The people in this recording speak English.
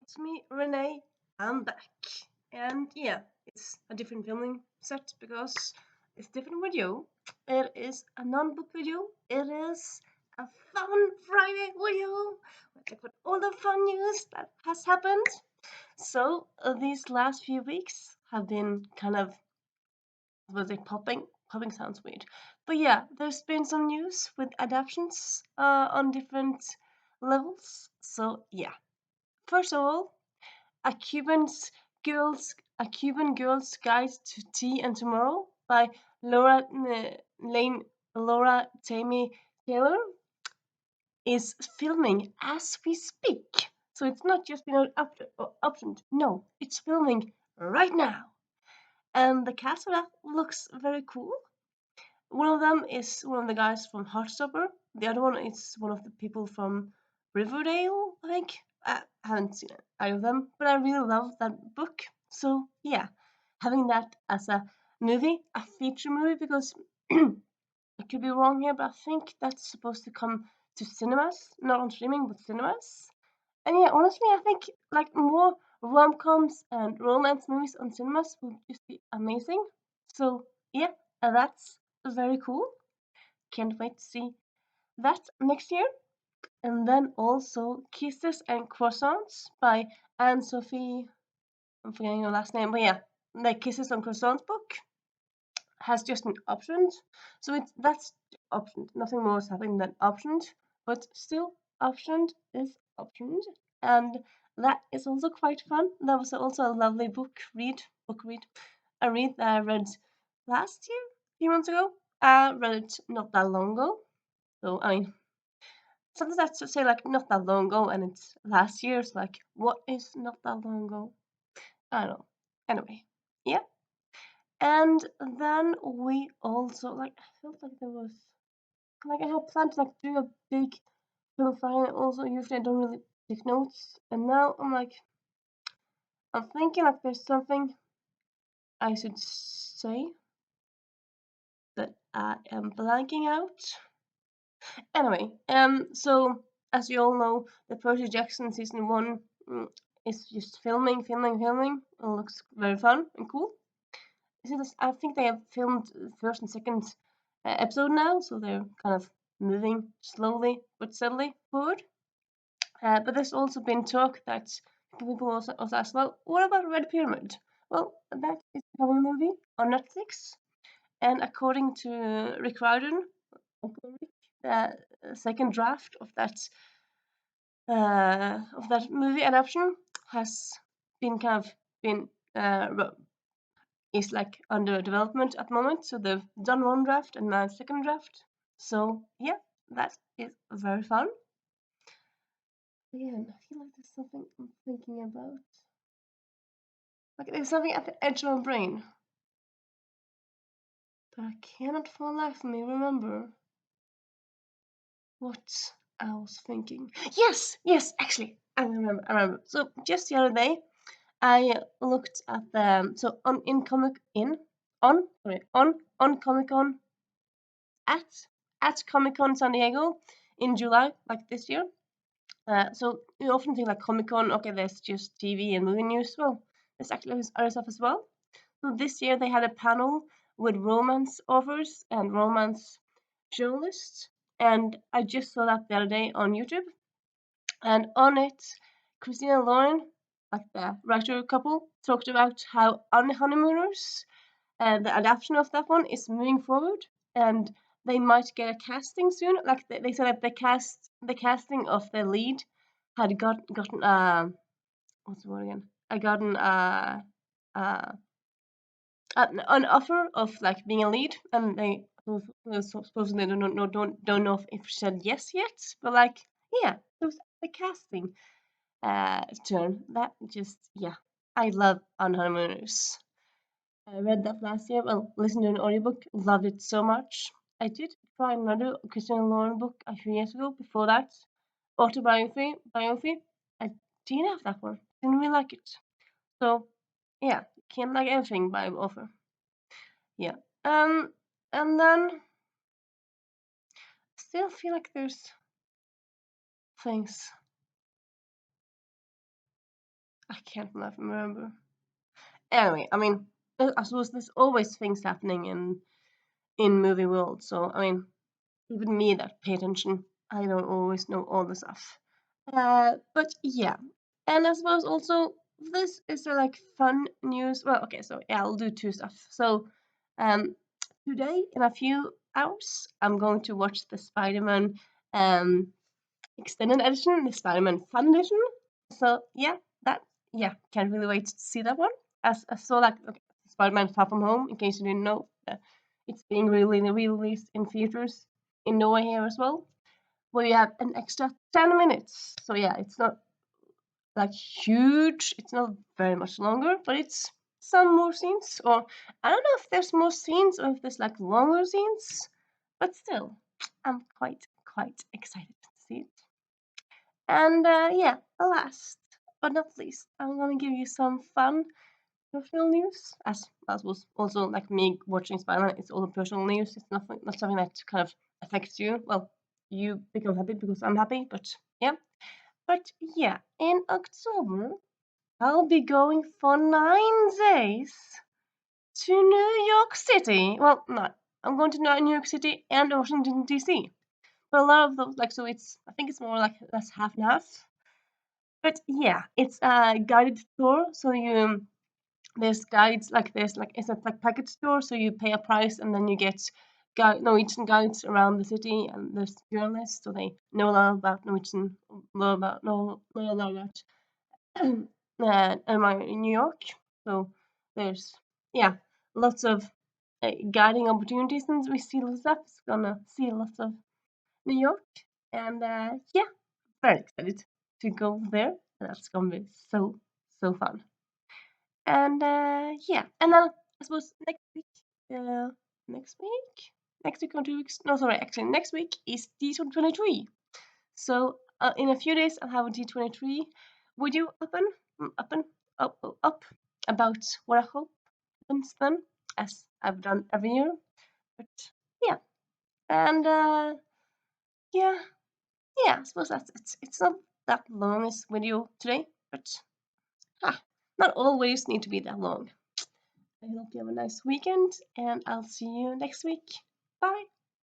it's me, Renee. I'm back. And yeah, it's a different filming set because it's different video. It is a non-book video. It is a fun Friday video. We talk about all the fun news that has happened. So these last few weeks have been kind of, was it popping? Popping sounds weird. But yeah, there's been some news with adaptations on different levels. So yeah, first of all, a Cuban Girl's Guide to Tea and Tomorrow by Laura Lane Laura Tammy Taylor is filming as we speak. So it's not just optioned. No, it's filming right now. And the cast of that looks very cool. One of them is one of the guys from Heartstopper. The other one is one of the people from Riverdale, I think. I haven't seen either of them, but I really love that book. So yeah, having that as a movie, a feature movie, because I could be wrong here, but I think that's supposed to come to cinemas, not on streaming, but cinemas. And yeah, honestly, I think like more rom-coms and romance movies on cinemas would just be amazing. So yeah, that's very cool. Can't wait to see that next year. And then also Kisses and Croissants by Anne Sophie. I'm forgetting her last name, but yeah, the Kisses and Croissants book has just been optioned. So that's optioned. Nothing more is happening than optioned, but still optioned is optioned. And that is also quite fun. That was also a lovely book read. A read that I read last year, a few months ago. I read it not that long ago. So I mean, sometimes I have to say like not that long ago, and it's last year. It's like what is not that long ago? I don't know. Anyway, yeah. And then we also like I felt like there was like I had planned to like do a big film signing. Also, usually I don't really take notes, and now I'm thinking like there's something I should say that I am blanking out. Anyway, so as you all know, the Percy Jackson season one is just filming. It looks very fun and cool. I think they have filmed the first and second episode now, so they're kind of moving slowly but steadily forward. But there's also been talk that people also ask, well, what about Red Pyramid? Well, that is becoming a movie on Netflix, and according to Rick Riordan, the second draft of that movie adaptation has been kind of been is like under development at the moment. So they've done one draft and now second draft. So yeah, that is very fun. Again, I feel like there's something I'm thinking about. Like there's something at the edge of my brain, but I cannot for the life of me remember what I was thinking. Yes, actually, I remember. So just the other day, I looked at the so on Comic Con at Comic Con San Diego in July, like this year. So you often think like Comic Con, okay, there's just TV and movie news. Well, there's actually other stuff as well. So this year they had a panel with romance authors and romance journalists, and I just saw that the other day on YouTube. And on it, Christina and Lauren, like the writer couple, talked about how on Honeymooners, the adaptation of that one is moving forward, and they might get a casting soon. Like they said that the casting of the lead had gotten what's the word again? I gotten uh an offer of like being a lead, and they supposedly don't know if she said yes yet, but like yeah, it was the casting turn. That just yeah, I love On Honeymooners. I read that last year. Well, listened to an audiobook, loved it so much. I did try another Christina Lauren book a few years ago. Before that, biography. I didn't have that one. Didn't really like it. So yeah, can't like everything by author. Yeah. And then still feel like there's things. I can't remember. Anyway, I mean, I suppose there's always things happening in movie world. So I mean, even me that pay attention, I don't always know all the stuff. But yeah, and I suppose also this is like fun news. Well, okay, so yeah, I'll do two stuff. So, um, today in a few hours, I'm going to watch the Spider-Man um extended edition, the Spider-Man Fun edition. So yeah, that yeah, can't really wait to see that one. As I saw like okay, Spider-Man Far From Home, in case you didn't know, it's being really released in theaters in Norway here as well, where you have an extra 10 minutes. So yeah, it's not like huge. It's not very much longer, but it's some more scenes. Or I don't know if there's more scenes or if there's like longer scenes, but still, I'm quite excited to see it. And yeah, last but not least, I'm gonna give you some fun personal news. As was also like me watching Spider-Man, it's all personal news. It's nothing, not something that kind of affects you. Well, you become happy because I'm happy, but yeah. But yeah, in October, I'll be going for 9 days to New York City. Well, not. I'm going to New York City and Washington D.C. But a lot of those, like, so it's. I think it's more like that's half and half. But yeah, it's a guided tour. So you there's guides like this, like it's a like package store. So you pay a price and then you get Norwegian guides around the city, and there's journalists, so they know a lot about Norwegian, know a lot about in New York. So there's yeah, lots of guiding opportunities, and we see lots of stuff. Gonna see lots of New York, and yeah, very excited to go there. That's gonna be so fun. And yeah, and then I suppose uh, next week or 2 weeks. No, sorry, actually next week is D23. So in a few days I'll have a D23 video up and up about what I hope happens then, as I've done every year. But yeah, and yeah, yeah, I suppose that's it. It's not that long this video today, but ah, not always need to be that long. I hope you have a nice weekend, and I'll see you next week. Bye.